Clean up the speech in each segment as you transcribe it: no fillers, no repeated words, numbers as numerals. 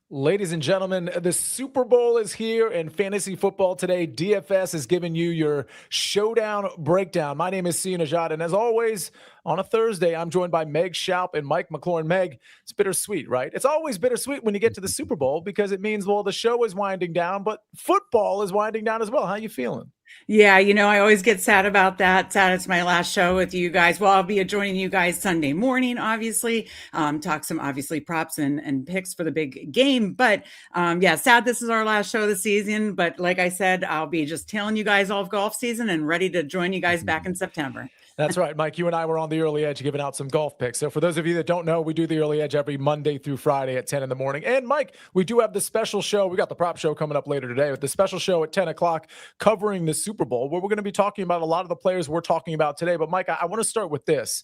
Ladies and gentlemen, the Super Bowl is here and fantasy football today. DFS is giving you your Showdown breakdown. My name is Sia Nejad, and as always, on a Thursday, I'm joined by Meg Shoup and Mike McClure. And Meg, it's bittersweet, right? It's always bittersweet when you get to the Super Bowl because it means, well, the show is winding down, but football is winding down as well. How you feeling? Yeah, I always get sad about that. Sad it's my last show with you guys. Well, I'll be joining you guys Sunday morning, obviously. Talk some obviously props and picks for the big game. But yeah, sad this is our last show of the season. But like I said, I'll be just telling you guys all of golf season and ready to join you guys back in September. That's right, Mike. You and I were on the early edge giving out some golf picks. So for those of you that don't know, we do the early edge every Monday through Friday at 10 in the morning. And Mike, we do have the special show. We got the prop show coming up later today with the special show at 10 o'clock covering the Super Bowl, where we're going to be talking about a lot of the players we're talking about today. But Mike, I want to start with this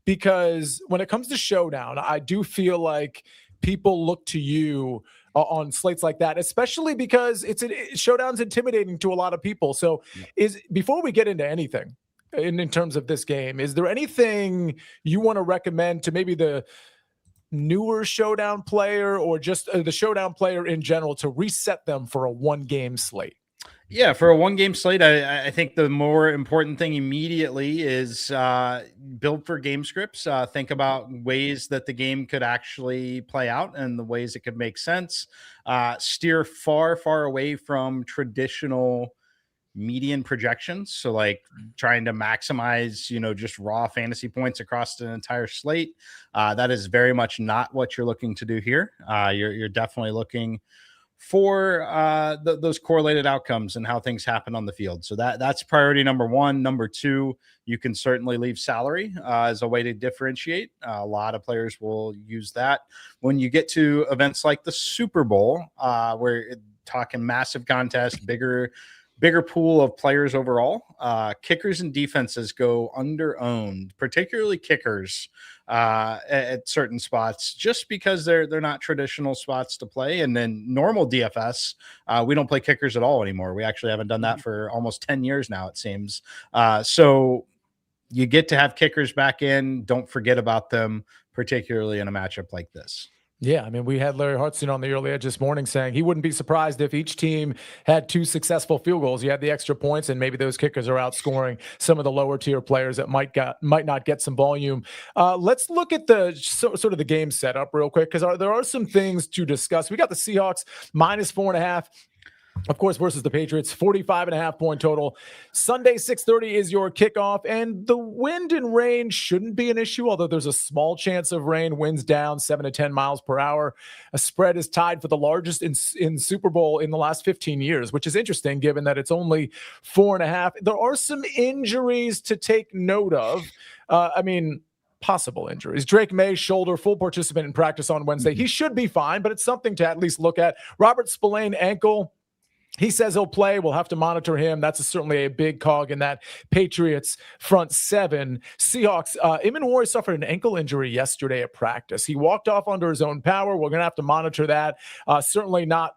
because when it comes to Showdown, I do feel like people look to you on slates like that, especially because Showdown's intimidating to a lot of people. So before we get into anything, in terms of this game, is there anything you want to recommend to maybe the newer Showdown player or just the Showdown player in general to reset them for a one-game slate? Yeah, for a one-game slate, I think the more important thing immediately is build for game scripts. Think about ways that the game could actually play out and the ways it could make sense. Steer far, far away from traditional median projections. So like trying to maximize, just raw fantasy points across an entire slate. That is very much not what you're looking to do here. You're definitely looking for those correlated outcomes and how things happen on the field. So that's priority number one. Number two, you can certainly leave salary as a way to differentiate. A lot of players will use that. When you get to events like the Super Bowl, where talking massive contest, bigger pool of players overall, kickers and defenses go under owned, particularly kickers at certain spots, just because they're not traditional spots to play. And then normal DFS, we don't play kickers at all anymore. We actually haven't done that for almost 10 years now, it seems. So you get to have kickers back in. Don't forget about them, particularly in a matchup like this. Yeah, I mean, we had Larry Hartstein on the early edge this morning saying he wouldn't be surprised if each team had two successful field goals. You had the extra points, and maybe those kickers are outscoring some of the lower tier players that might not get some volume. Let's look at the sort of the game setup real quick because there are some things to discuss. We got the Seahawks -4.5. Of course, versus the Patriots, 45.5-point total. Sunday, 6:30 is your kickoff, and the wind and rain shouldn't be an issue, although there's a small chance of rain. Winds down 7 to 10 miles per hour. A spread is tied for the largest in Super Bowl in the last 15 years, which is interesting given that it's only 4.5. There are some injuries to take note of. Possible injuries. Drake May, shoulder, full participant in practice on Wednesday. He should be fine, but it's something to at least look at. Robert Spillane, ankle. He says he'll play. We'll have to monitor him. That's certainly a big cog in that Patriots front seven. Seahawks, Ward suffered an ankle injury yesterday at practice. He walked off under his own power. We're going to have to monitor that. Certainly not,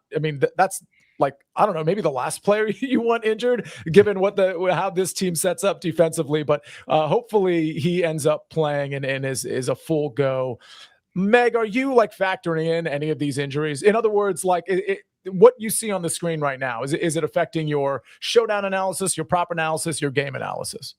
that's like, I don't know, maybe the last player you want injured, given how this team sets up defensively. But hopefully he ends up playing and is a full go. Meg, are you factoring in any of these injuries? In other words, what you see on the screen right now, is it affecting your Showdown analysis, your prop analysis, your game analysis?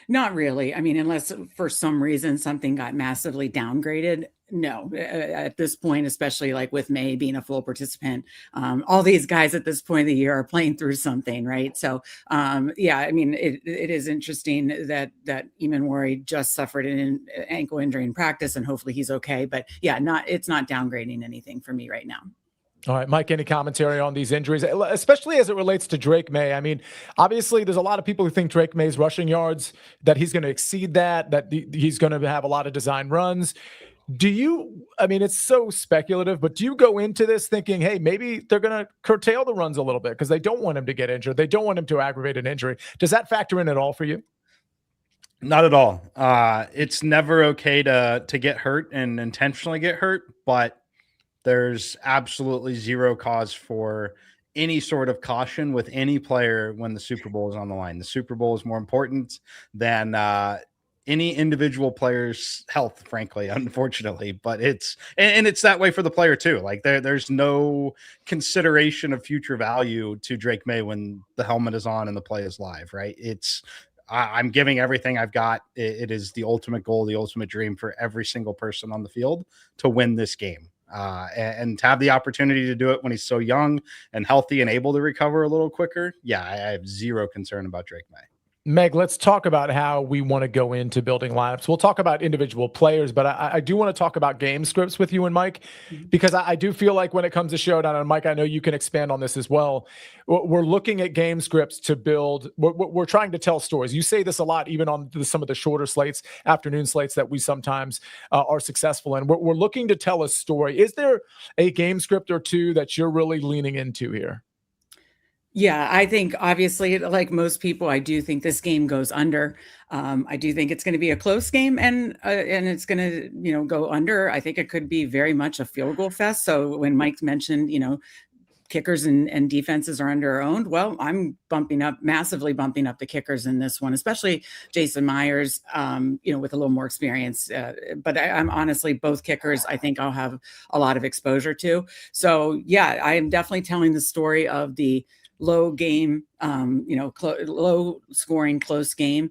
Not really. Unless for some reason something got massively downgraded. No, at this point, especially with May being a full participant, all these guys at this point of the year are playing through something, right? So, it is interesting that Ward just suffered an ankle injury in practice, and hopefully he's okay. But yeah, it's not downgrading anything for me right now. All right, Mike, any commentary on these injuries, especially as it relates to Drake May? Obviously, there's a lot of people who think Drake May's rushing yards, that he's going to exceed that he's going to have a lot of design runs. It's so speculative, but do you go into this thinking, hey, maybe they're going to curtail the runs a little bit because they don't want him to get injured. They don't want him to aggravate an injury. Does that factor in at all for you? Not at all. It's never okay to get hurt and intentionally get hurt, but there's absolutely zero cause for any sort of caution with any player when the Super Bowl is on the line. The Super Bowl is more important than any individual player's health, frankly, unfortunately, but it's that way for the player too. Like there's no consideration of future value to Drake May when the helmet is on and the play is live, right? I'm giving everything I've got. It is the ultimate goal, the ultimate dream for every single person on the field to win this game. And to have the opportunity to do it when he's so young and healthy and able to recover a little quicker. Yeah, I have zero concern about Drake May. Meg, let's talk about how we want to go into building lineups. We'll talk about individual players, but I do want to talk about game scripts with you and Mike, because I do feel like when it comes to Showdown, and Mike, I know you can expand on this as well, we're looking at game scripts to build. We're trying to tell stories. You say this a lot, even on some of the shorter slates, afternoon slates that we sometimes are successful in. We're looking to tell a story. Is there a game script or two that you're really leaning into here? Yeah, I think obviously, like most people, I do think this game goes under. I do think it's going to be a close game, and it's going to, go under. I think it could be very much a field goal fest. So when Mike mentioned, kickers and defenses are under-owned, well, I'm massively bumping up the kickers in this one, especially Jason Myers, with a little more experience. But I'm honestly, both kickers, I think I'll have a lot of exposure to. So yeah, I am definitely telling the story of the low game, low scoring, close game,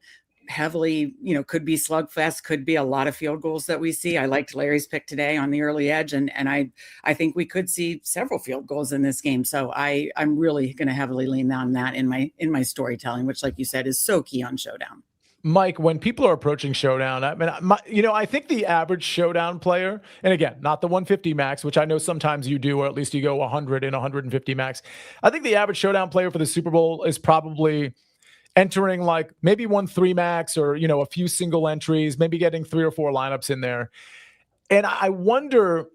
heavily, could be slugfest, could be a lot of field goals that we see. I liked Larry's pick today on the early edge, and I think we could see several field goals in this game. So I'm really going to heavily lean on that in my storytelling, which, like you said, is so key on Showdown. Mike, when people are approaching Showdown, I think the average Showdown player, and again, not the 150 max, which I know sometimes you do, or at least you go 100 and 150 max. I think the average Showdown player for the Super Bowl is probably entering like maybe 1-3 max, or, a few single entries, maybe getting 3 or 4 lineups in there. And I wonder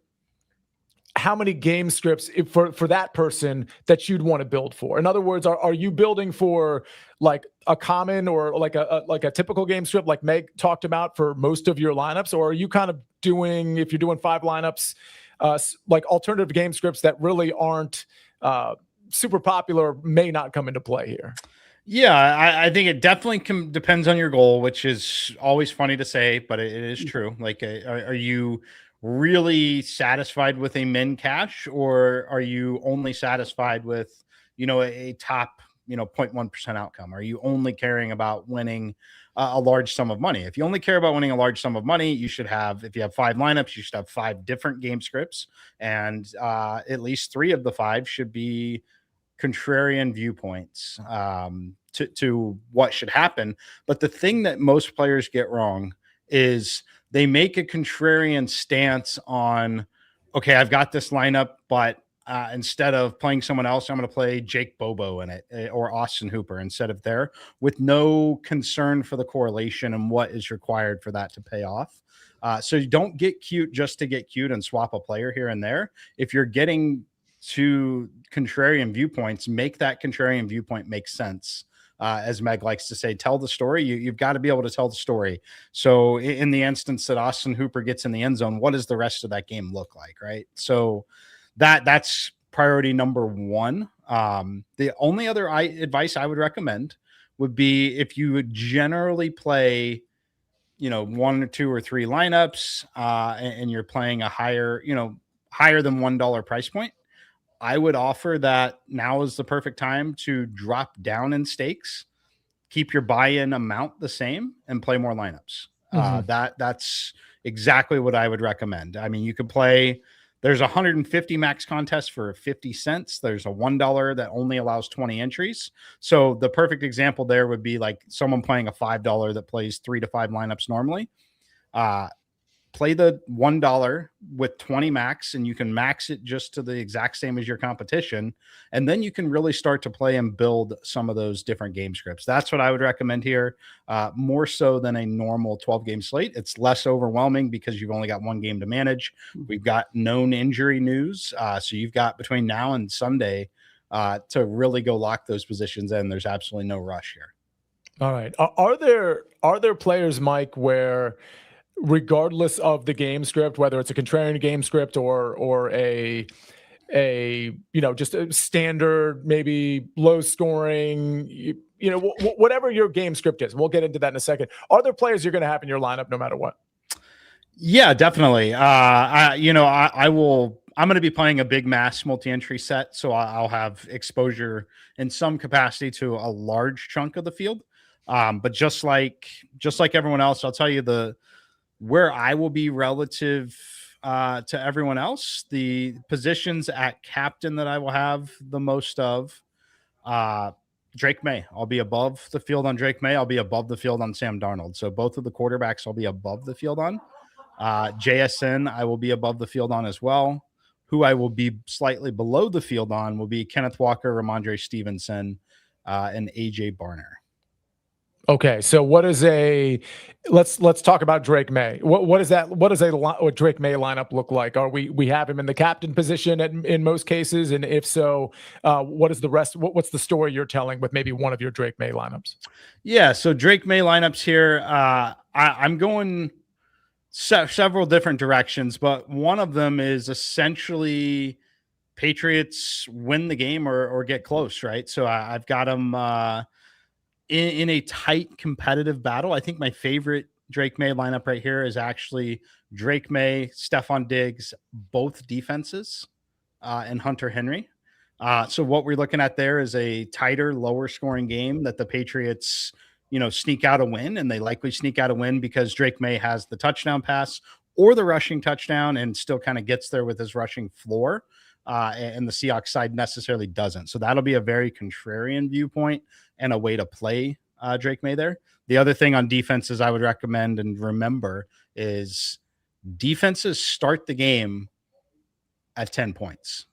how many game scripts for that person that you'd want to build for. In other words, are you building for like a common or like a typical game script like Meg talked about for most of your lineups? Or are you kind of doing, if you're doing 5 lineups, like alternative game scripts that really aren't super popular, may not come into play here? Yeah, I think it definitely depends on your goal, which is always funny to say, but it is true. Like, are you really satisfied with a min cash, or are you only satisfied with, a top, 0.1% outcome? Are you only caring about winning a large sum of money? If you only care about winning a large sum of money, you should have, if you have 5 lineups, you should have 5 different game scripts, and at least 3 of the 5 should be contrarian viewpoints to what should happen. But the thing that most players get wrong is they make a contrarian stance on, okay, I've got this lineup, but instead of playing someone else, I'm going to play Jake Bobo in it, or Austin Hooper instead of there, with no concern for the correlation and what is required for that to pay off. So you don't get cute just to get cute and swap a player here and there. If you're getting to contrarian viewpoints, make that contrarian viewpoint make sense. As Meg likes to say, tell the story. You've got to be able to tell the story. So in the instance that Austin Hooper gets in the end zone, what does the rest of that game look like, right? So that's priority number 1. The only other advice I would recommend would be, if you would generally play, 1 or 2 or 3 lineups, and you're playing a higher than $1 price point, I would offer that now is the perfect time to drop down in stakes, keep your buy-in amount the same, and play more lineups. That's exactly what I would recommend. I mean, you could play, there's 150 max contest for 50 cents. There's a $1 that only allows 20 entries. So the perfect example there would be like someone playing a $5 that plays 3 to 5 lineups normally. Play the $1 with 20 max, and you can max it just to the exact same as your competition. And then you can really start to play and build some of those different game scripts. That's what I would recommend here, more so than a normal 12 game slate. It's less overwhelming because you've only got 1 game to manage. We've got known injury news. So you've got between now and Sunday to really go lock those positions in. There's absolutely no rush here. All right. Are there players, Mike, where regardless of the game script, whether it's a contrarian game script or a just a standard, maybe low scoring, whatever your game script is. We'll get into that in a second. Are there players you're going to have in your lineup no matter what? Yeah, definitely. I will. I'm going to be playing a big mass multi-entry set, so I'll have exposure in some capacity to a large chunk of the field. But just like everyone else, I'll tell you where I will be relative to everyone else. The positions at captain that I will have the most of, Drake May. I'll be above the field on Drake May. I'll be above the field on Sam Darnold. So both of the quarterbacks I'll be above the field on. JSN I will be above the field on as well. Who I will be slightly below the field on will be Kenneth Walker, Ramondre Stevenson, and AJ Barner. Okay, so let's talk about Drake May. What does a Drake May lineup look like? Are we have him in the captain position in most cases, and if so, what is the rest? What's the story you're telling with maybe one of your Drake May lineups? Yeah, so Drake May lineups here. I'm going several different directions, but one of them is essentially Patriots win the game or get close, right? So I've got them in a tight competitive battle. I think my favorite Drake May lineup right here is actually Drake May, Stephon Diggs, both defenses, and Hunter Henry. So what we're looking at there is a tighter, lower scoring game that the Patriots sneak out a win, and they likely sneak out a win because Drake May has the touchdown pass or the rushing touchdown and still kind of gets there with his rushing floor. And the Seahawks side necessarily doesn't. So that'll be a very contrarian viewpoint and a way to play Drake May there. The other thing on defenses I would recommend and remember is defenses start the game at 10 points.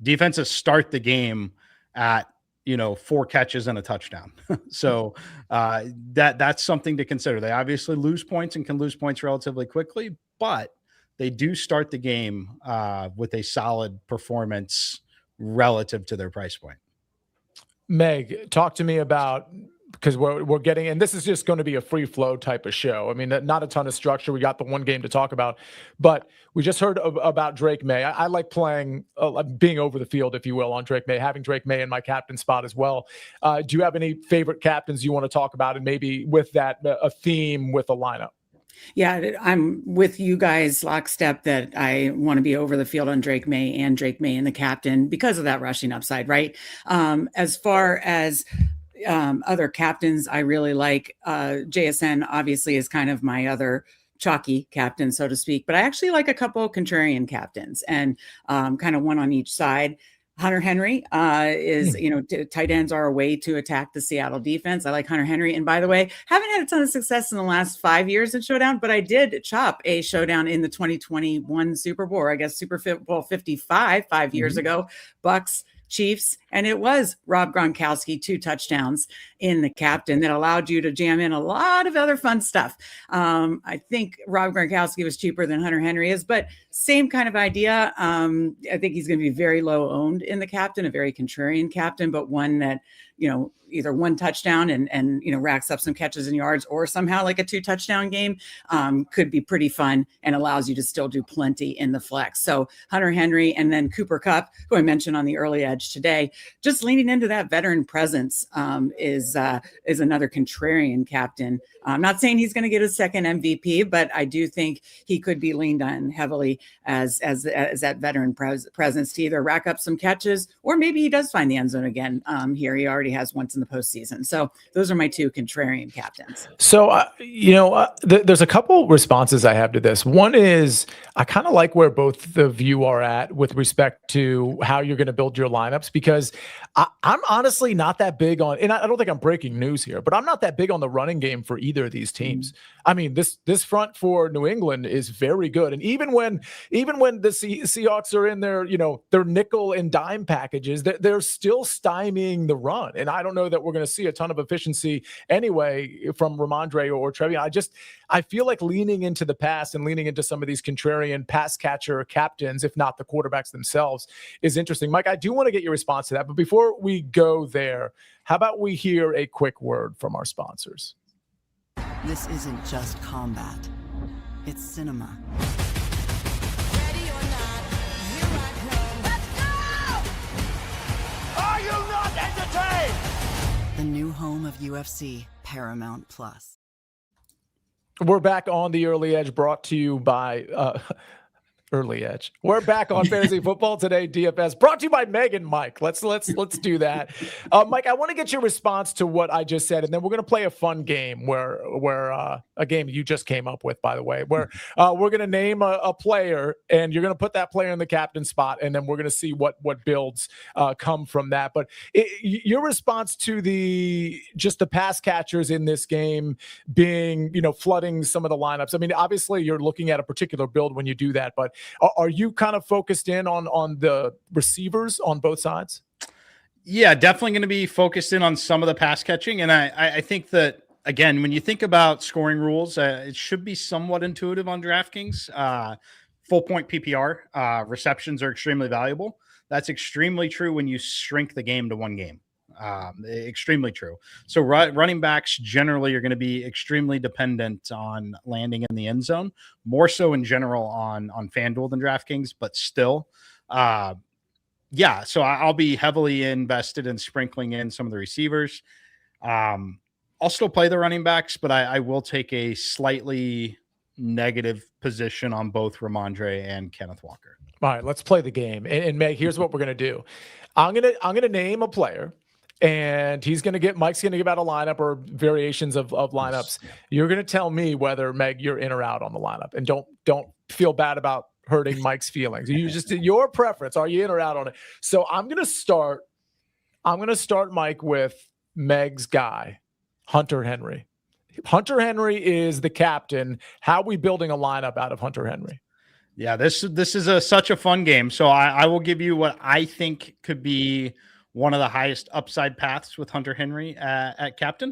Defenses start the game at 4 catches and a touchdown. So that's something to consider. They obviously lose points and can lose points relatively quickly, but they do start the game with a solid performance relative to their price point. Meg, talk to me about, because we're getting, and this is just going to be a free flow type of show. I mean, not a ton of structure. We got the one game to talk about, but we just heard about Drake May. I like playing, being over the field, if you will, on Drake May, having Drake May in my captain spot as well. Do you have any favorite captains you want to talk about, and maybe with that, a theme with a lineup? Yeah, I'm with you guys lockstep that I want to be over the field on Drake May and Drake May in the captain because of that rushing upside, right? As far as other captains, I really like JSN obviously is kind of my other chalky captain, so to speak, but I actually like a couple of contrarian captains and kind of one on each side. Hunter Henry is, tight ends are a way to attack the Seattle defense. I like Hunter Henry. And by the way, haven't had a ton of success in the last 5 years in Showdown, but I did chop a Showdown in the 2021 Super Bowl, or I guess Super Bowl 55, 5 years ago, Bucks, Chiefs, and it was Rob Gronkowski, 2 touchdowns in the captain that allowed you to jam in a lot of other fun stuff. I think Rob Gronkowski was cheaper than Hunter Henry is, but same kind of idea. I think he's going to be very low owned in the captain, a very contrarian captain, but one that, either 1 touchdown and racks up some catches and yards, or somehow like a 2 touchdown game could be pretty fun and allows you to still do plenty in the flex. So Hunter Henry, and then Cooper Kupp, who I mentioned on the early edge today, just leaning into that veteran presence is another contrarian captain. I'm not saying he's going to get a second MVP, but I do think he could be leaned on heavily as that veteran presence to either rack up some catches, or maybe he does find the end zone again here. He already has once in the postseason. So those are my 2 contrarian captains. So, there's a couple responses I have to this. One is I kind of like where both of you are at with respect to how you're going to build your lineups, because I'm honestly not that big on, and I don't think I'm breaking news here, but I'm not that big on the running game for either of these teams. I mean, this front for New England is very good. And even when the Seahawks are in their nickel and dime packages, they're still stymieing the run. And I don't know that we're going to see a ton of efficiency anyway from Ramondre or Trevion. I feel like leaning into the pass and leaning into some of these contrarian pass catcher captains, if not the quarterbacks themselves, is interesting. Mike, I do want to get your response to that. But before we go there, how about we hear a quick word from our sponsors? This isn't just combat. It's cinema. Ready or not, here I come. Let's go! Are you not entertained? The new home of UFC, Paramount Plus. We're back on the Early Edge, brought to you by Early Edge. We're back on Fantasy Football Today, DFS, brought to you by Meg and Mike. Let's do that. Mike, I want to get your response to what I just said, and then we're going to play a fun game where a game you just came up with, by the way, where we're going to name a player, and you're going to put that player in the captain spot, and then we're going to see what builds come from that. But your response to the pass catchers in this game being, flooding some of the lineups. I mean, obviously you're looking at a particular build when you do that, but are you kind of focused in on the receivers on both sides? Yeah, definitely going to be focused in on some of the pass catching. And I think that, again, when you think about scoring rules, it should be somewhat intuitive on DraftKings. Full point PPR, receptions are extremely valuable. That's extremely true when you shrink the game to one game. Extremely true. So running backs generally are going to be extremely dependent on landing in the end zone, more so in general on FanDuel than DraftKings, but still, so I'll be heavily invested in sprinkling in some of the receivers. I'll still play the running backs, but I will take a slightly negative position on both Ramondre and Kenneth Walker. All right, let's play the game. And Meg, here's what we're going to do. I'm going to name a player. And Mike's going to give out a lineup or variations of lineups. Yeah. You're going to tell me whether, Meg, you're in or out on the lineup. And don't feel bad about hurting Mike's feelings. You just your preference. Are you in or out on it? So I'm going to start Mike with Meg's guy, Hunter Henry. Hunter Henry is the captain. How are we building a lineup out of Hunter Henry? Yeah, this is such a fun game. So I will give you what I think could be one of the highest upside paths with Hunter Henry at captain.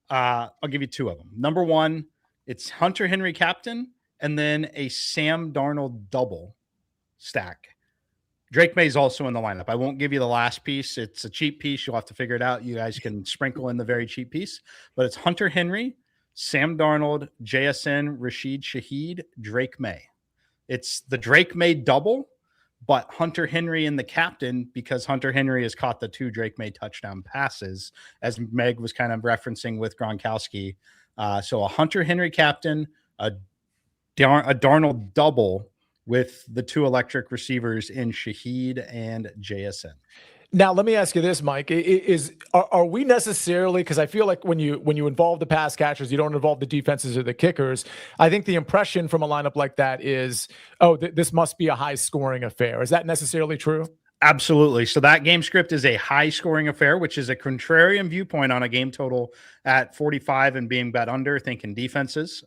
I'll give you two of them. Number one, it's Hunter Henry captain, and then a Sam Darnold double stack. Drake May is also in the lineup. I won't give you the last piece. It's a cheap piece. You'll have to figure it out. You guys can sprinkle in the very cheap piece. But it's Hunter Henry, Sam Darnold, JSN, Rashid Shaheed, Drake May. It's the Drake May double, but Hunter Henry in the captain, because Hunter Henry has caught the 2 Drake May touchdown passes, as Meg was kind of referencing with Gronkowski. So a Hunter Henry captain, a Darnold double with the 2 electric receivers in Shaheed and JSN. Now, let me ask you this, Mike. Are we necessarily, because I feel like when you involve the pass catchers, you don't involve the defenses or the kickers. I think the impression from a lineup like that is, this must be a high-scoring affair. Is that necessarily true? Absolutely. So that game script is a high-scoring affair, which is a contrarian viewpoint on a game total at 45 and being bet under, thinking defenses.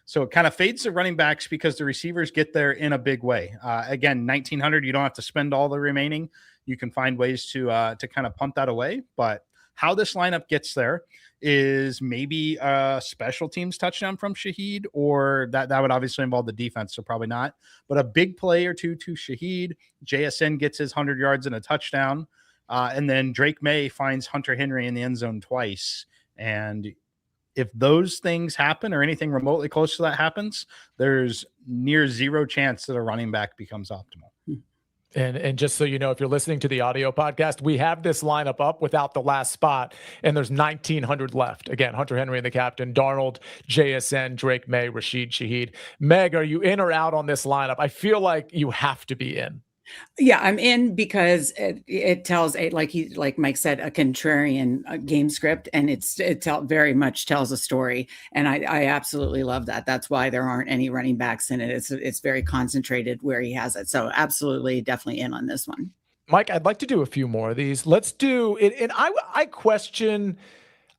So it kind of fades the running backs because the receivers get there in a big way. Again, 1,900, you don't have to spend all the remaining. You can find ways to kind of punt that away. But how this lineup gets there is maybe a special teams touchdown from Shaheed, or that would obviously involve the defense, so probably not. But a big play or two to Shaheed. JSN gets his 100 yards and a touchdown. And then Drake May finds Hunter Henry in the end zone twice. And if those things happen or anything remotely close to that happens, there's near zero chance that a running back becomes optimal. And just so you know, if you're listening to the audio podcast, we have this lineup up without the last spot, and there's 1,900 left. Again, Hunter Henry and the captain, Darnold, JSN, Drake May, Rashid Shaheed. Meg, are you in or out on this lineup? I feel like you have to be in. Yeah, I'm in because it tells like Mike said, a contrarian game script, and it very much tells a story, and I absolutely love that. That's why there aren't any running backs in it. It's very concentrated where he has it. So absolutely, definitely in on this one. Mike, I'd like to do a few more of these. Let's do it. And I question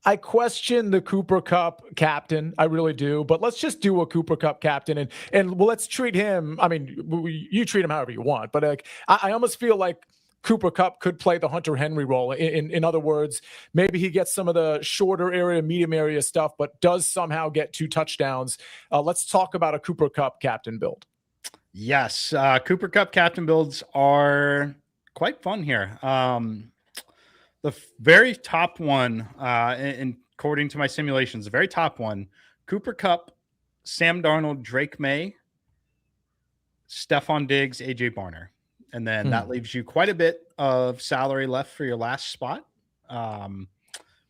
the Cooper Kupp captain. I really do. But let's just do a Cooper Kupp captain and let's treat him. I mean, you treat him however you want. But I almost feel like Cooper Kupp could play the Hunter Henry role. In other words, maybe he gets some of the shorter area, medium area stuff, but does somehow get 2 touchdowns. Let's talk about a Cooper Kupp captain build. Yes. Cooper Kupp captain builds are quite fun here. The very top one, and according to my simulations, the very top one, Cooper Kupp, Sam Darnold, Drake May, Stephon Diggs, AJ Barner. And then that leaves you quite a bit of salary left for your last spot.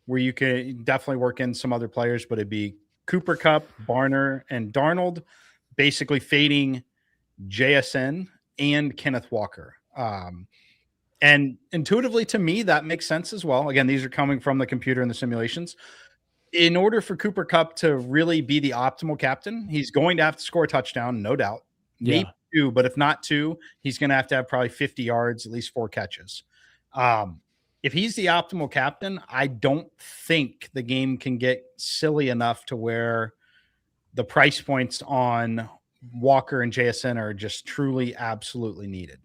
where you can definitely work in some other players, but it'd be Cooper Kupp, Barner, and Darnold, basically fading JSN and Kenneth Walker. And intuitively to me, that makes sense as well. Again, these are coming from the computer and the simulations. In order for Cooper Kupp to really be the optimal captain, he's going to have to score a touchdown, no doubt. Maybe two, but if not two, he's going to have probably 50 yards, at least 4 catches. If he's the optimal captain, I don't think the game can get silly enough to where the price points on Walker and JSN are just truly absolutely needed.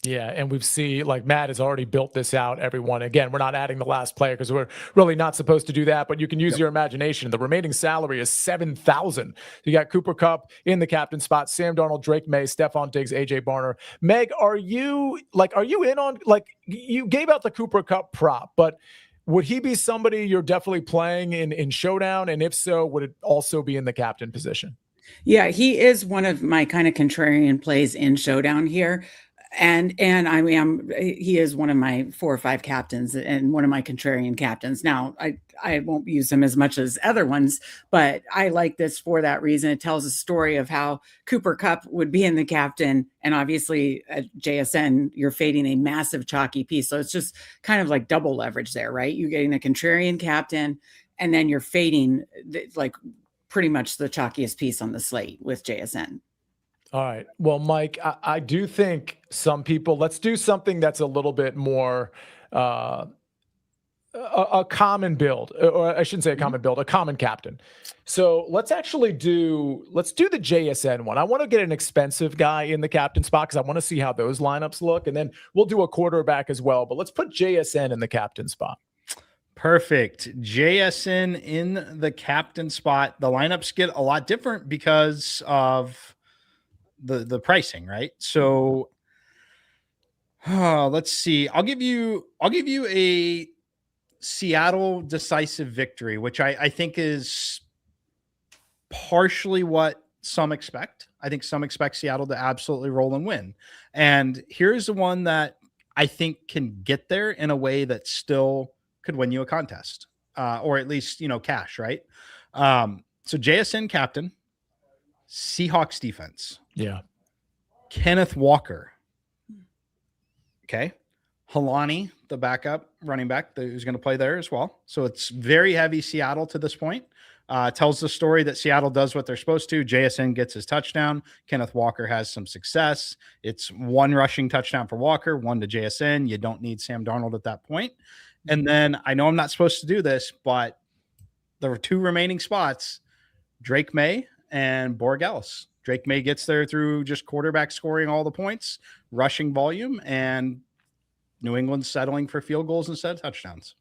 Yeah, and we've seen, like, Matt has already built this out, everyone. Again, we're not adding the last player because we're really not supposed to do that, but you can use your imagination. The remaining salary is $7,000. You got Cooper Kupp in the captain spot, Sam Darnold, Drake May, Stephon Diggs, AJ Barner. Meg, are you in on, like, you gave out the Cooper Kupp prop, but would he be somebody you're definitely playing in Showdown? And if so, would it also be in the captain position? Yeah, he is one of my kind of contrarian plays in Showdown here. And I mean, he is one of my 4 or 5 captains and one of my contrarian captains. Now, I won't use him as much as other ones, but I like this for that reason. It tells a story of how Cooper Kupp would be in the captain. And obviously at JSN, you're fading a massive chalky piece. So it's just kind of like double leverage there, right? You're getting a contrarian captain and then you're fading like pretty much the chalkiest piece on the slate with JSN. All right. Well, Mike, I do think some people, let's do something that's a little bit more a common build, or I shouldn't say a common build, a common captain. So let's do the JSN one. I want to get an expensive guy in the captain spot because I want to see how those lineups look. And then we'll do a quarterback as well. But let's put JSN in the captain spot. Perfect. JSN in the captain spot. The lineups get a lot different because of the pricing, right? So let's see. I'll give you a Seattle decisive victory, which I think is partially what some expect. I think some expect Seattle to absolutely roll and win. And here's the one that I think can get there in a way that still could win you a contest, or at least, cash, right? So JSN captain, Seahawks defense. Yeah. Kenneth Walker. Okay. Halani, the backup running back who's going to play there as well. So it's very heavy Seattle to this point. Tells the story that Seattle does what they're supposed to. JSN gets his touchdown. Kenneth Walker has some success. It's 1 rushing touchdown for Walker, 1 to JSN. You don't need Sam Darnold at that point. And then I know I'm not supposed to do this, but there were 2 remaining spots, Drake May and Borregales. Drake May gets there through just quarterback scoring all the points, rushing volume, and New England settling for field goals instead of touchdowns.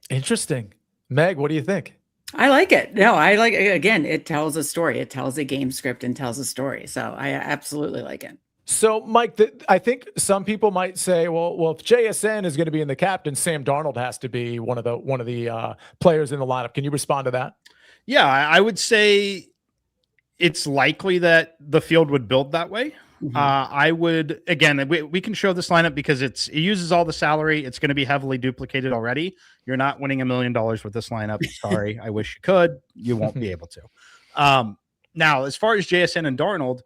Interesting. Meg, what do you think? I like it. No, I like it. Again, it tells a story. It tells a game script and tells a story. So I absolutely like it. So, Mike, I think some people might say, well, if JSN is going to be in the captain, Sam Darnold has to be one of the players in the lineup. Can you respond to that? Yeah, I would say it's likely that the field would build that way. Mm-hmm. I would, again, we can show this lineup because it uses all the salary. It's going to be heavily duplicated already. You're not winning $1 million with this lineup. Sorry. I wish you could. You won't be able to. Now, as far as JSN and Darnold,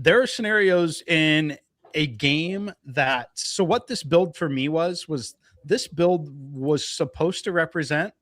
there are scenarios in a game so what this build for me was this build was supposed to represent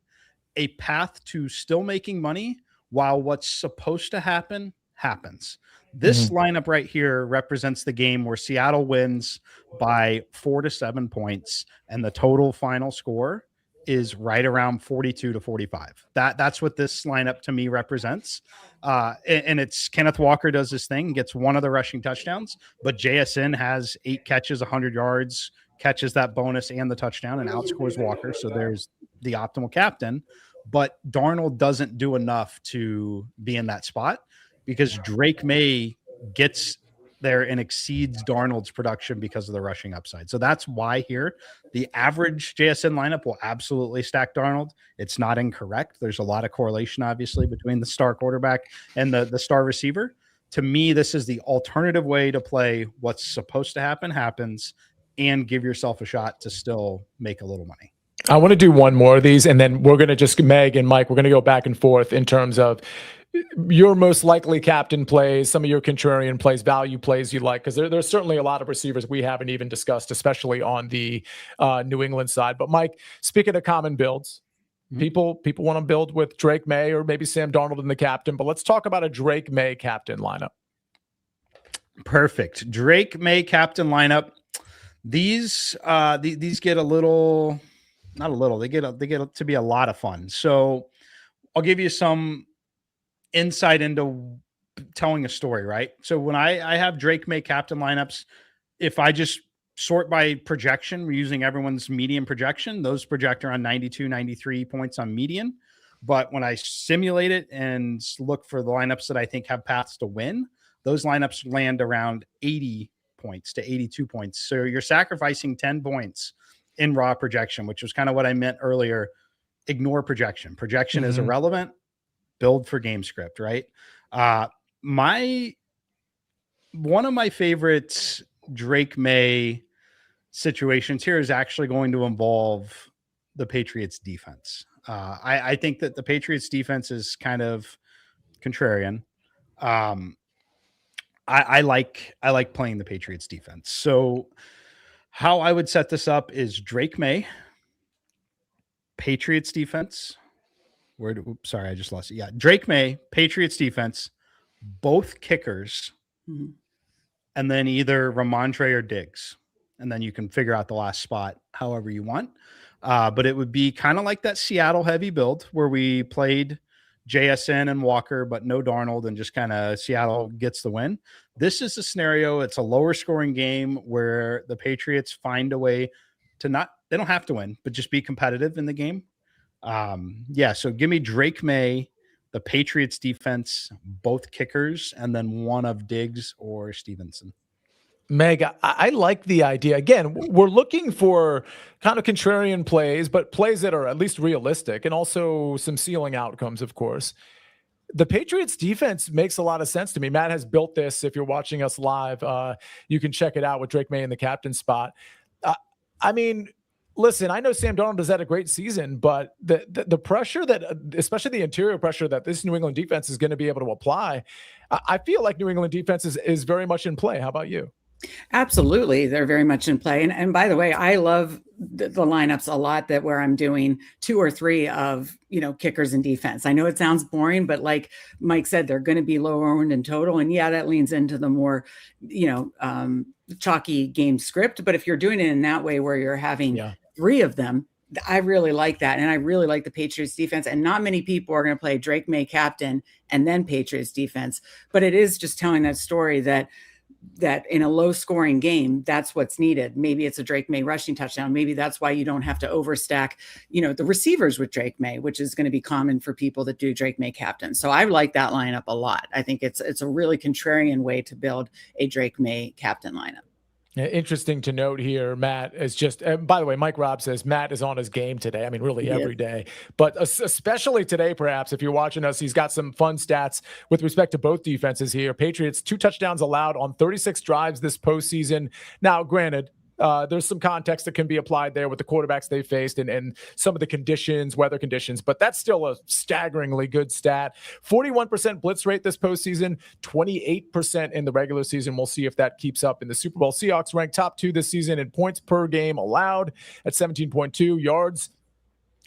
a path to still making money while what's supposed to happen happens. This lineup right here represents the game where Seattle wins by 4 to 7 points, and the total final score is right around 42 to 45. That's what this lineup to me represents. And it's Kenneth Walker does this thing, gets 1 of the rushing touchdowns, but JSN has 8 catches, 100 yards, catches that bonus and the touchdown, and outscores Walker. So there's the optimal captain. But Darnold doesn't do enough to be in that spot because Drake May gets there and exceeds Darnold's production because of the rushing upside. So that's why here the average JSN lineup will absolutely stack Darnold. It's not incorrect. There's a lot of correlation, obviously, between the star quarterback and the star receiver. To me, this is the alternative way to play what's supposed to happen happens. and give yourself a shot to still make a little money. I want to do one more of these, and then we're going to just, Meg and Mike, we're going to go back and forth in terms of your most likely captain plays, some of your contrarian plays, value plays you like, because there's certainly a lot of receivers we haven't even discussed, especially on the New England side. But Mike, speaking of common builds, people want to build with Drake May or maybe Sam Darnold in the captain, but let's talk about a Drake May captain lineup. Perfect. Drake May captain lineup. These get a little, not a little, they get to be a lot of fun. So I'll give you some insight into telling a story, right? So when I have Drake May captain lineups, if I just sort by projection, we're using everyone's median projection, those project around 92, 93 points on median. But when I simulate it and look for the lineups that I think have paths to win, those lineups land around 80 points to 82 points. So you're sacrificing 10 points in raw projection, which was kind of what I meant earlier. Ignore projection. Projection is irrelevant. Build for game script, right? One of my favorite Drake May situations here is actually going to involve the Patriots defense. I think that the Patriots defense is kind of contrarian. I like playing the Patriots defense. So how I would set this up is Drake May, Patriots defense. Sorry, I just lost it. Yeah. Drake May, Patriots defense, both kickers, and then either Ramondre or Diggs. And then you can figure out the last spot however you want. But it would be kind of like that Seattle heavy build where we played JSN and Walker, but no Darnold, and just kind of Seattle gets the win. This is a scenario. It's a lower scoring game where the Patriots find a way to they don't have to win, but just be competitive in the game. So give me Drake May, the Patriots defense, both kickers, and then one of Diggs or Stevenson. Meg, I like the idea. Again, we're looking for kind of contrarian plays, but plays that are at least realistic and also some ceiling outcomes, of course. The Patriots defense makes a lot of sense to me. Matt has built this. If you're watching us live, you can check it out with Drake May in the captain spot. I mean, listen, I know Sam Darnold has had a great season, but the pressure that, especially the interior pressure that this New England defense is going to be able to apply, I feel like New England defense is very much in play. How about you? Absolutely. They're very much in play. And by the way, I love the lineups a lot where I'm doing 2 or 3 of, kickers and defense. I know it sounds boring, but like Mike said, they're going to be low owned in total. And yeah, that leans into the more, chalky game script. But if you're doing it in that way where you're having 3 of them, I really like that. And I really like the Patriots defense. And not many people are going to play Drake May captain and then Patriots defense. But it is just telling that story that in a low scoring game, that's what's needed. Maybe it's a Drake May rushing touchdown. Maybe that's why you don't have to overstack, the receivers with Drake May, which is going to be common for people that do Drake May captain. So I like that lineup a lot. I think it's a really contrarian way to build a Drake May captain lineup. Interesting to note here, Matt is just, by the way, Mike Robb says Matt is on his game today. I mean, really every day, but especially today, perhaps if you're watching us, he's got some fun stats with respect to both defenses here. Patriots, 2 touchdowns allowed on 36 drives this postseason. Now, granted, there's some context that can be applied there with the quarterbacks they faced and some of the weather conditions, but that's still a staggeringly good stat. 41% blitz rate this postseason, 28% in the regular season. We'll see if that keeps up in the Super Bowl. Seahawks ranked top 2 this season in points per game allowed at 17.2 yards.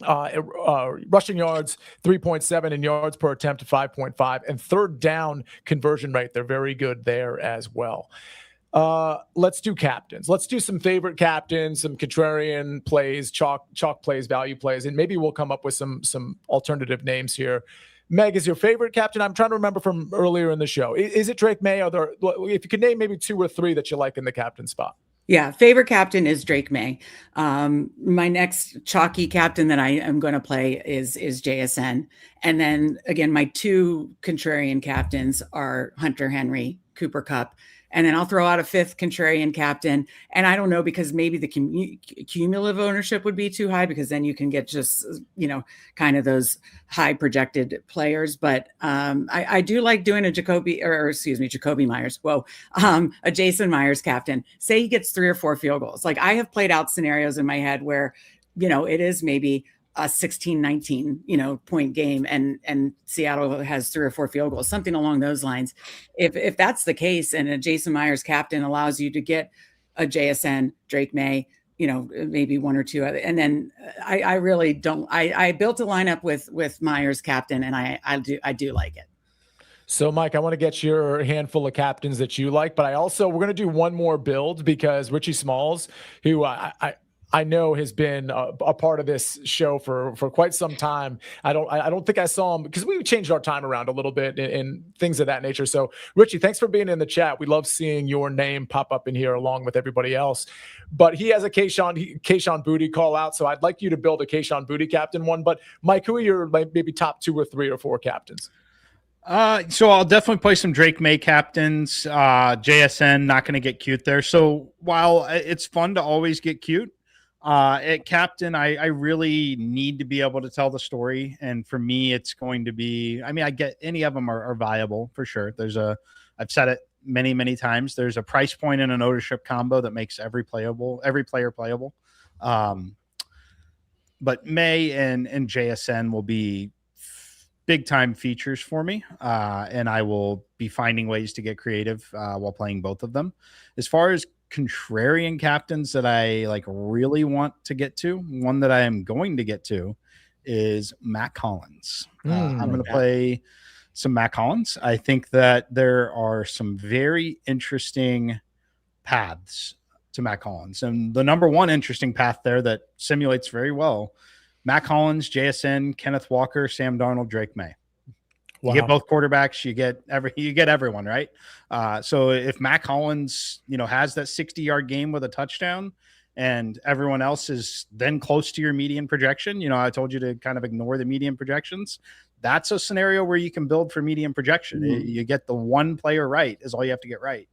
Rushing yards 3.7 and yards per attempt 5.5, and third down conversion rate, they're very good there as well. Let's do captains. Let's do some favorite captains, some contrarian plays, chalk plays, value plays, and maybe we'll come up with some alternative names here. Meg, is your favorite captain? I'm trying to remember from earlier in the show. Is it Drake May? If you could name maybe 2 or 3 that you like in the captain spot. Yeah, favorite captain is Drake May. My next chalky captain that I am going to play is JSN. And then again, my 2 contrarian captains are Hunter Henry, Cooper Kupp. And then I'll throw out a fifth contrarian captain. And I don't know, because maybe the cumulative ownership would be too high, because then you can get just, kind of those high projected players. But I do like doing a Jacoby Myers. A Jason Myers captain. Say he gets 3 or 4 field goals. Like, I have played out scenarios in my head where, it is maybe a 16-19, point game, and Seattle has 3 or 4 field goals, something along those lines. If that's the case, and a Jason Myers captain allows you to get a JSN, Drake May, maybe 1 or 2 other, and then I really don't. I built a lineup with Myers captain, and I do like it. So, Mike, I want to get your handful of captains that you like, but we're going to do one more build, because Richie Smalls, who I know has been a part of this show for quite some time. I don't think I saw him, because we changed our time around a little bit and things of that nature. So, Richie, thanks for being in the chat. We love seeing your name pop up in here along with everybody else. But he has a Kayshon Boutte call out, so I'd like you to build a Kayshon Boutte captain one. But Mike, who are your maybe top 2 or 3 or 4 captains? So I'll definitely play some Drake May captains. JSN, not going to get cute there. So while it's fun to always get cute, at captain, I really need to be able to tell the story. And for me, it's going to be, I get any of them are viable for sure. I've said it many, many times. There's a price point and an ownership combo that makes every player playable. But May and JSN will be big time features for me. And I will be finding ways to get creative while playing both of them. As far as contrarian captains that I really want to get to, one that I am going to get to is Matt Collins. I'm going to play some Matt Collins. I think that there are some very interesting paths to Matt Collins, and the number one interesting path there that simulates very well: Matt Collins, JSN, Kenneth Walker, Sam Darnold, Drake May. You get both quarterbacks, you get everyone, right? So if Matt Collins, has that 60-yard game with a touchdown, and everyone else is then close to your median projection, I told you to kind of ignore the median projections. That's a scenario where you can build for median projection. You get the one player right is all you have to get right,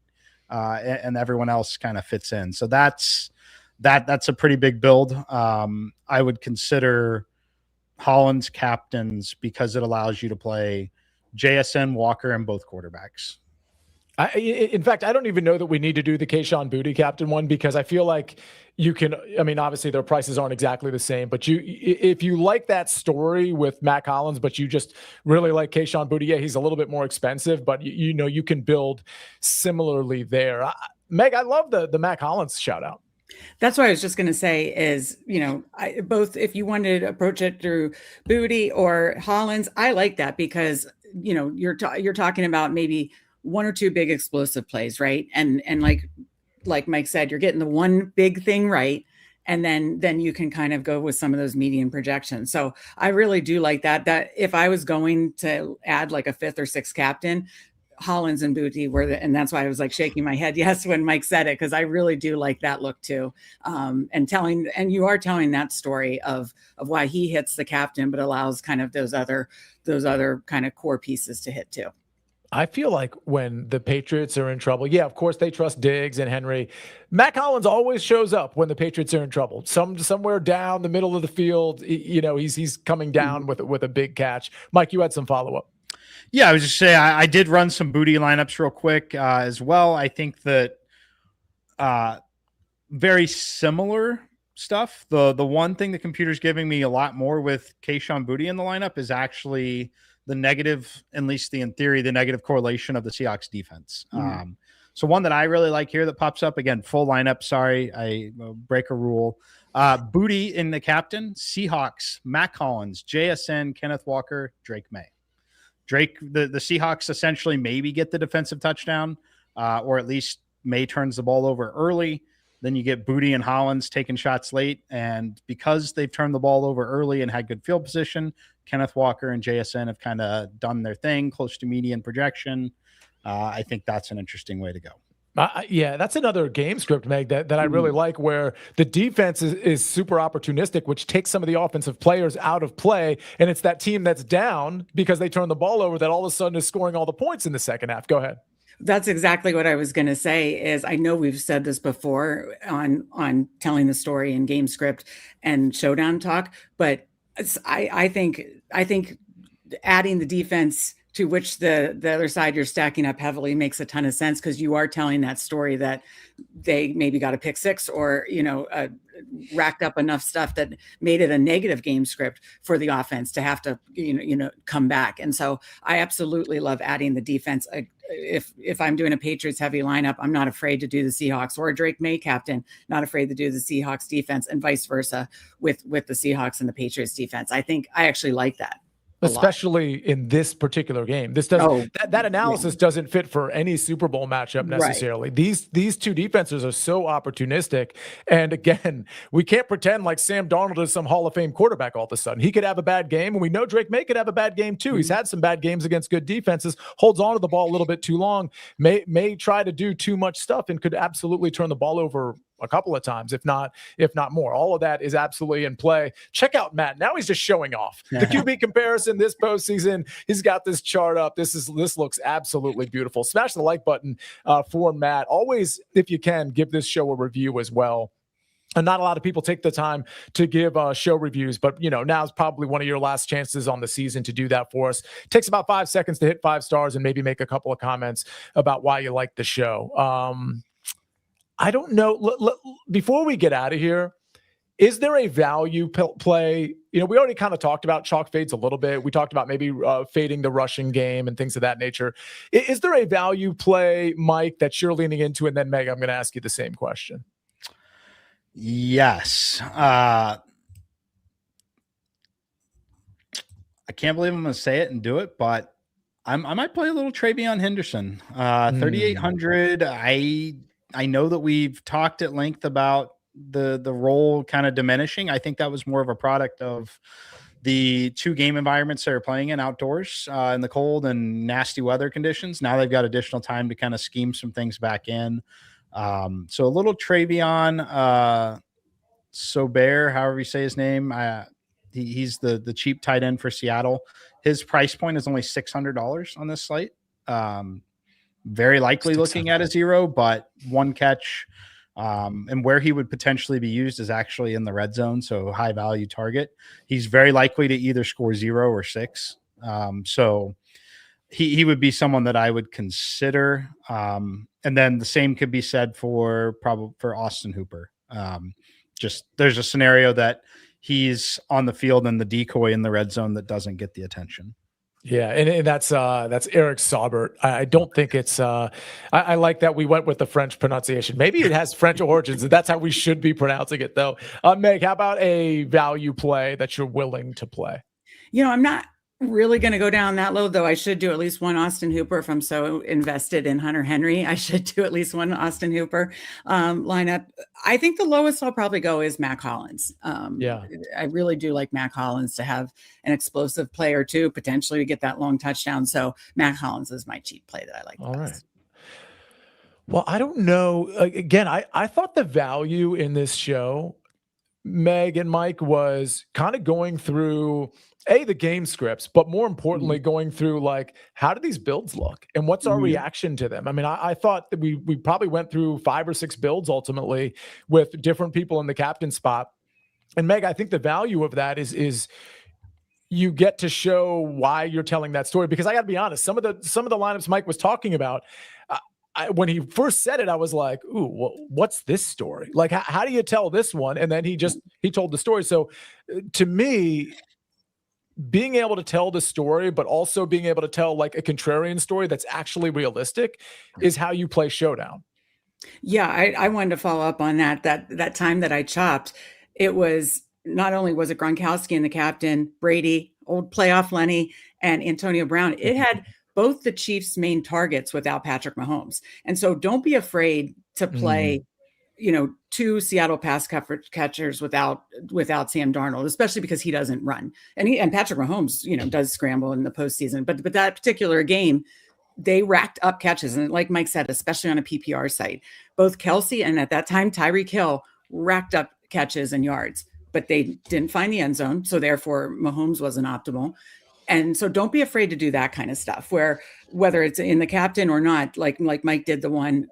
and everyone else kind of fits in. So that's a pretty big build. I would consider Holland's captains because it allows you to play JSN, Walker, and both quarterbacks. In fact, I don't even know that we need to do the Kayshon Boutte captain one, because I feel like you can, obviously their prices aren't exactly the same, but if you like that story with Matt Collins, but you just really like Kayshon Boutte, he's a little bit more expensive, but you can build similarly there. Meg, I love the Matt Collins shout out. That's what I was just going to say is, both, if you wanted to approach it through Boutte or Hollins, I like that because, you're talking about maybe 1 or 2 big explosive plays, right? And like Mike said, you're getting the one big thing right. And then you can kind of go with some of those median projections. So I really do like that if I was going to add like a 5th or 6th captain, Hollins and Boutte were and that's why I was shaking my head yes when Mike said it, because I really do like that look too. And you are telling that story of why he hits the captain, but allows kind of those other kind of core pieces to hit too. I feel like when the Patriots are in trouble, of course they trust Diggs and Henry. Matt Collins always shows up when the Patriots are in trouble. Somewhere down the middle of the field, he's coming down with a big catch. Mike, you had some follow-up. Yeah, I was just saying I did run some Boutte lineups real quick as well. I think that very similar stuff. The one thing the computer's giving me a lot more with Kayshon Boutte in the lineup is actually the negative, at least in theory, the negative correlation of the Seahawks defense. So one that I really like here that pops up, again, full lineup. Sorry, I break a rule. Boutte in the captain, Seahawks, Matt Collins, JSN, Kenneth Walker, Drake May. Drake, the Seahawks essentially maybe get the defensive touchdown, or at least May turns the ball over early. Then you get Boutte and Hollins taking shots late. And because they've turned the ball over early and had good field position, Kenneth Walker and JSN have kind of done their thing, close to median projection. I think that's an interesting way to go. That's another game script, Meg, that I really like, where the defense is super opportunistic, which takes some of the offensive players out of play. And it's that team that's down because they turn the ball over that all of a sudden is scoring all the points in the second half. Go ahead. That's exactly what I was going to say. Is I know we've said this before on telling the story and game script and showdown talk, but I think adding the defense to which the other side you're stacking up heavily makes a ton of sense, because you are telling that story that they maybe got a pick six or racked up enough stuff that made it a negative game script for the offense to have to come back. And so I absolutely love adding the defense. If I'm doing a Patriots heavy lineup, I'm not afraid to do the Seahawks, or a Drake May captain, not afraid to do the Seahawks defense, and vice versa with the Seahawks and the Patriots defense. I think I actually like that. Especially in this particular game. This doesn't that analysis doesn't fit for any Super Bowl matchup necessarily. Right. These two defenses are so opportunistic. And again, we can't pretend like Sam Darnold is some Hall of Fame quarterback all of a sudden. He could have a bad game, and we know Drake May could have a bad game too. He's had some bad games against good defenses, holds on to the ball a little bit too long, may try to do too much stuff, and could absolutely turn the ball over a couple of times, if not more. All of that is absolutely in play. Check out Matt. Now he's just showing off the QB comparison this postseason. He's got this chart up. This looks absolutely beautiful. Smash the like button for Matt. Always, if you can, give this show a review as well. And not a lot of people take the time to give show reviews, but now's probably one of your last chances on the season to do that for us. It takes about 5 seconds to hit 5 stars and maybe make a couple of comments about why you like the show. I don't know. Before we get out of here, is there a value play? We already kind of talked about chalk fades a little bit. We talked about maybe fading the rushing game and things of that nature. Is there a value play, Mike, that you're leaning into? And then, Meg, I'm going to ask you the same question. Yes. I can't believe I'm going to say it and do it, but I might play a little Travion Henderson. 3,800. I know that we've talked at length about the role kind of diminishing. I think that was more of a product of the 2 game environments they're playing in outdoors in the cold and nasty weather conditions. Now they've got additional time to kind of scheme some things back in. So a little Travion Sober, however you say his name. He's the cheap tight end for Seattle. His price point is only $600 on this slate. Very likely looking at a 0, but 1 catch. And where he would potentially be used is actually in the red zone, so high value target. He's very likely to either score 0 or 6. So he would be someone that I would consider. And then the same could be said for Austin Hooper. Just there's a scenario that he's on the field and the decoy in the red zone that doesn't get the attention. Yeah, and that's Eric Saubert. I don't think it's I like that we went with the French pronunciation. Maybe it has French origins, and that's how we should be pronouncing it, though. Meg, how about a value play that you're willing to play? I'm not really going to go down that low, though. I should do at least one Austin Hooper. If I'm so invested in Hunter Henry, I should do at least one Austin Hooper lineup. I think the lowest I'll probably go is Mac Hollins. I really do like Mac Hollins to have an explosive play or two, potentially to get that long touchdown. So Mac Hollins is my cheap play that I like. All right. Well, I don't know. Again, I thought the value in this show, Meg and Mike, was kind of going through the game scripts, but more importantly, going through like, how do these builds look and what's our reaction to them? I mean, I thought that we probably went through 5 or 6 builds ultimately with different people in the captain spot. And Meg, I think the value of that is you get to show why you're telling that story, because I got to be honest, some of the lineups Mike was talking about, when he first said it, I was like, ooh, what's this story? Like, how do you tell this one? And then he told the story. So to me, being able to tell the story, but also being able to tell like a contrarian story that's actually realistic is how you play Showdown. Yeah, I wanted to follow up on that time that I chopped. It was not only was it Gronkowski and the captain, Brady, old playoff Lenny, and Antonio Brown. It had both the Chiefs' main targets without Patrick Mahomes. And so don't be afraid to play, 2 Seattle pass catchers without Sam Darnold, especially because he doesn't run. And Patrick Mahomes, does scramble in the postseason. But that particular game, they racked up catches. And like Mike said, especially on a PPR site, both Kelsey and at that time, Tyreek Hill racked up catches and yards, but they didn't find the end zone. So therefore Mahomes wasn't optimal. And so don't be afraid to do that kind of stuff, where whether it's in the captain or not, like Mike did the one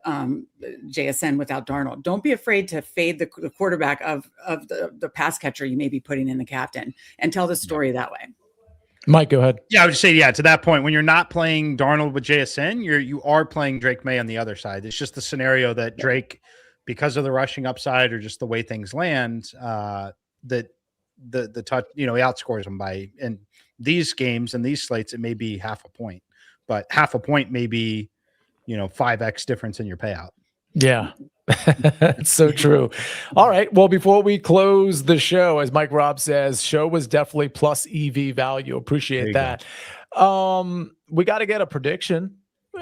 JSN without Darnold. Don't be afraid to fade the quarterback of the pass catcher you may be putting in the captain, and tell the story that way. Mike, go ahead. Yeah, I would just say, to that point, when you're not playing Darnold with JSN, you are playing Drake May on the other side. It's just the scenario that Drake, because of the rushing upside or just the way things land, that the touch, he outscores them by, in these games and these slates, it may be half a point, but half a point may be, 5x difference in your payout. Yeah, it's so true. All right. Well, before we close the show, as Mike Robb says, show was definitely plus EV value. Appreciate that. We got to get a prediction.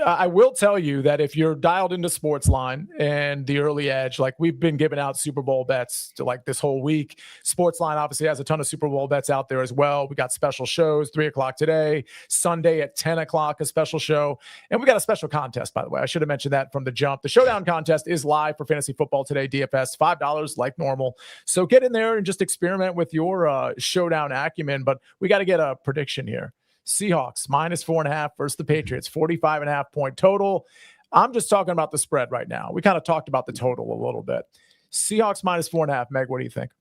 I will tell you that if you're dialed into Sportsline and the early edge, like we've been giving out Super Bowl bets to like this whole week. Sportsline obviously has a ton of Super Bowl bets out there as well. We got special shows, 3:00 today, Sunday at 10:00, a special show. And we got a special contest, by the way. I should have mentioned that from the jump. The Showdown contest is live for fantasy football today, DFS, $5 like normal. So get in there and just experiment with your Showdown acumen. But we got to get a prediction here. Seahawks -4.5 versus the Patriots, 45.5 point total. I'm just talking about the spread right now. We kind of talked about the total a little bit. Seahawks -4.5. Meg, what do you think?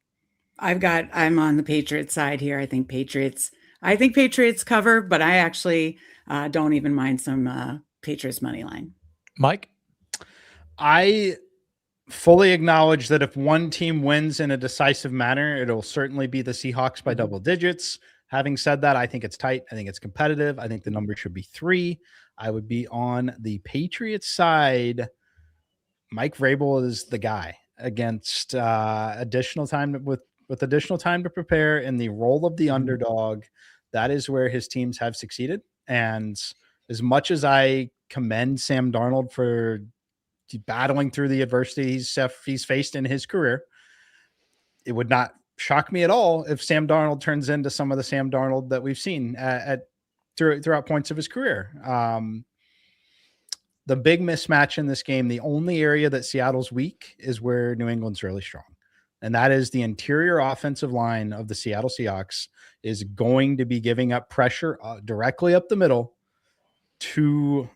I'm on the Patriots side here. I think Patriots cover, but I actually don't even mind some Patriots money line. Mike? I fully acknowledge that if one team wins in a decisive manner, it'll certainly be the Seahawks by double digits. Having said that, I think it's tight. I think it's competitive. I think the number should be 3. I would be on the Patriots side. Mike Vrabel is the guy against additional time with additional time to prepare in the role of the underdog. That is where his teams have succeeded. And as much as I commend Sam Darnold for battling through the adversity he's faced in his career, it would not shock me at all if Sam Darnold turns into some of the Sam Darnold that we've seen throughout points of his career. The big mismatch in this game, the only area that Seattle's weak is where New England's really strong. And that is the interior offensive line of the Seattle Seahawks is going to be giving up pressure directly up the middle to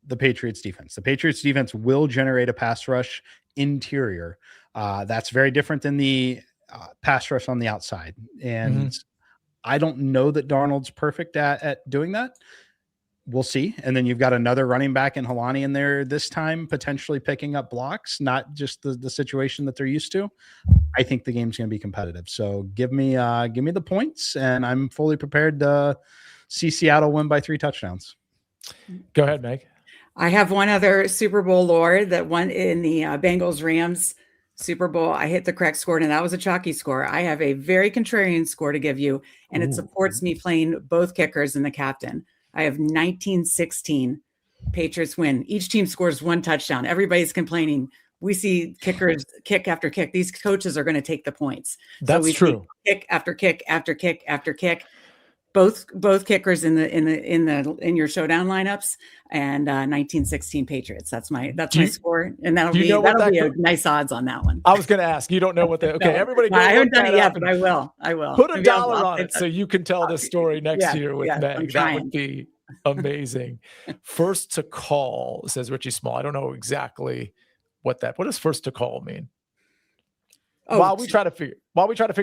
the Patriots defense. The Patriots defense will generate a pass rush interior. That's very different than the pass rush on the outside. And I don't know that Darnold's perfect at doing that. We'll see. And then you've got another running back in Helani in there this time, potentially picking up blocks, not just the situation that they're used to. I think the game's going to be competitive. So give me the points, and I'm fully prepared to see Seattle win by 3 touchdowns. Go ahead, Meg. I have one other Super Bowl lore that one in the Bengals-Rams Super Bowl. I hit the correct score, and that was a chalky score. I have a very contrarian score to give you, and it supports me playing both kickers and the captain. I have 19-16. Patriots win. Each team scores 1 touchdown. Everybody's complaining. We see kickers kick after kick. These coaches are going to take the points. That's true. Kick after kick after kick after kick. Both kickers in your showdown lineups, and 19-16 Patriots. That's my score, and that'll be a nice odds on that one. I was going to ask. You don't know what okay? Everybody, I haven't done it yet, but I will. Put a dollar on it so you can tell this story next year with Meg. That would be amazing. First to call, says Richie Small. I don't know exactly what does first to call mean. While we try to figure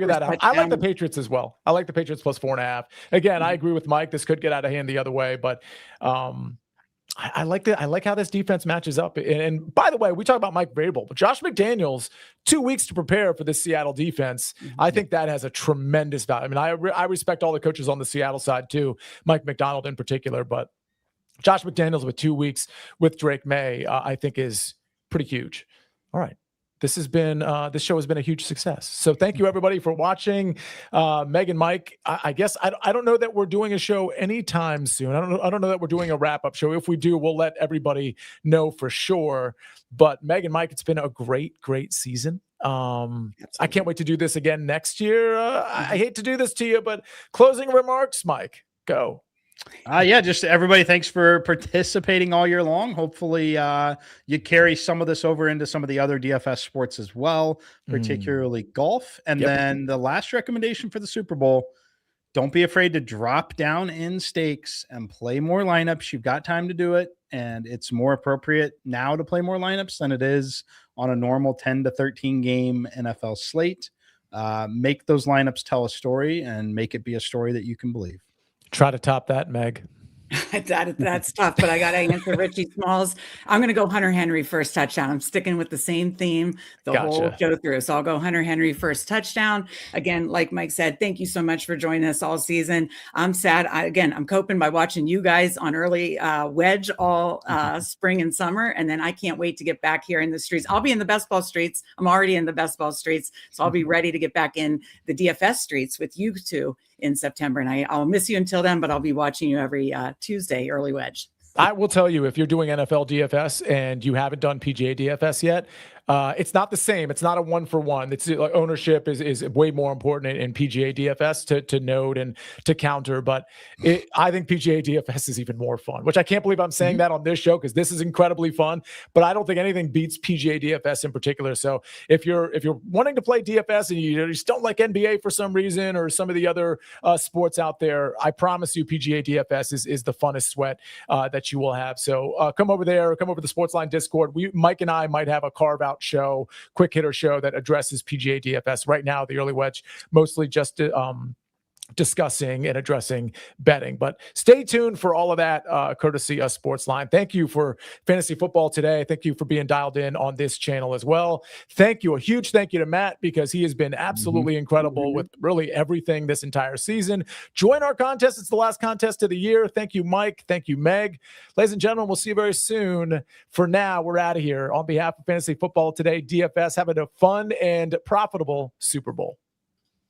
that out, I like the Patriots as well. I like the Patriots plus 4.5. Again, I agree with Mike. This could get out of hand the other way, but I like how this defense matches up. And by the way, we talk about Mike Vrabel, but Josh McDaniels, 2 weeks to prepare for this Seattle defense. I think that has a tremendous value. I mean, I respect all the coaches on the Seattle side too, Mike McDonald in particular, but Josh McDaniels with 2 weeks with Drake May, I think is pretty huge. All right. This show has been a huge success. So thank you everybody for watching. Meg and Mike, I guess I don't know that we're doing a show anytime soon. I don't know that we're doing a wrap-up show. If we do, we'll let everybody know for sure. But Meg and Mike, it's been a great season. I can't wait to do this again next year. I hate to do this to you, but closing remarks, Mike, go. Just everybody, thanks for participating all year long. Hopefully you carry some of this over into some of the other DFS sports as well, particularly golf. And then the last recommendation for the Super Bowl, don't be afraid to drop down in stakes and play more lineups. You've got time to do it. And it's more appropriate now to play more lineups than it is on a normal 10 to 13 game NFL slate. Make those lineups tell a story and make it be a story that you can believe. Try to top that, Meg. That's tough, but I got to answer Richie Smalls. I'm going to go Hunter Henry first touchdown. I'm sticking with the same theme the whole show through. So I'll go Hunter Henry first touchdown. Again, like Mike said, thank you so much for joining us all season. I'm sad. I'm coping by watching you guys on early wedge all spring and summer. And then I can't wait to get back here in the streets. I'll be in the best ball streets. I'm already in the best ball streets. So I'll be ready to get back in the DFS streets with you two in September. And I'll miss you until then, but I'll be watching you every Tuesday, early wedge. I will tell you, if you're doing NFL DFS and you haven't done PGA DFS yet, it's not the same. It's not a 1-for-1. It's like ownership is way more important in PGA DFS to note and to counter. But I think PGA DFS is even more fun, which I can't believe I'm saying that on this show because this is incredibly fun. But I don't think anything beats PGA DFS in particular. So if you're wanting to play DFS and you just don't like NBA for some reason or some of the other sports out there, I promise you PGA DFS is the funnest sweat that you will have. So come over there, come over to the Sportsline Discord. Mike and I might have a carve out show, quick hitter show that addresses PGA DFS. Right now, the early wedge mostly just discussing and addressing betting, but stay tuned for all of that courtesy of Sportsline. Thank you for fantasy football today. Thank you for being dialed in on this channel as well. Thank you, a huge thank you to Matt because he has been absolutely incredible with really everything this entire season. Join our contest. It's the last contest of the year. Thank you, Mike. Thank you, Meg. Ladies and gentlemen, we'll see you very soon. For now, we're out of here. On behalf of Fantasy Football Today, DFS, having a fun and profitable Super Bowl.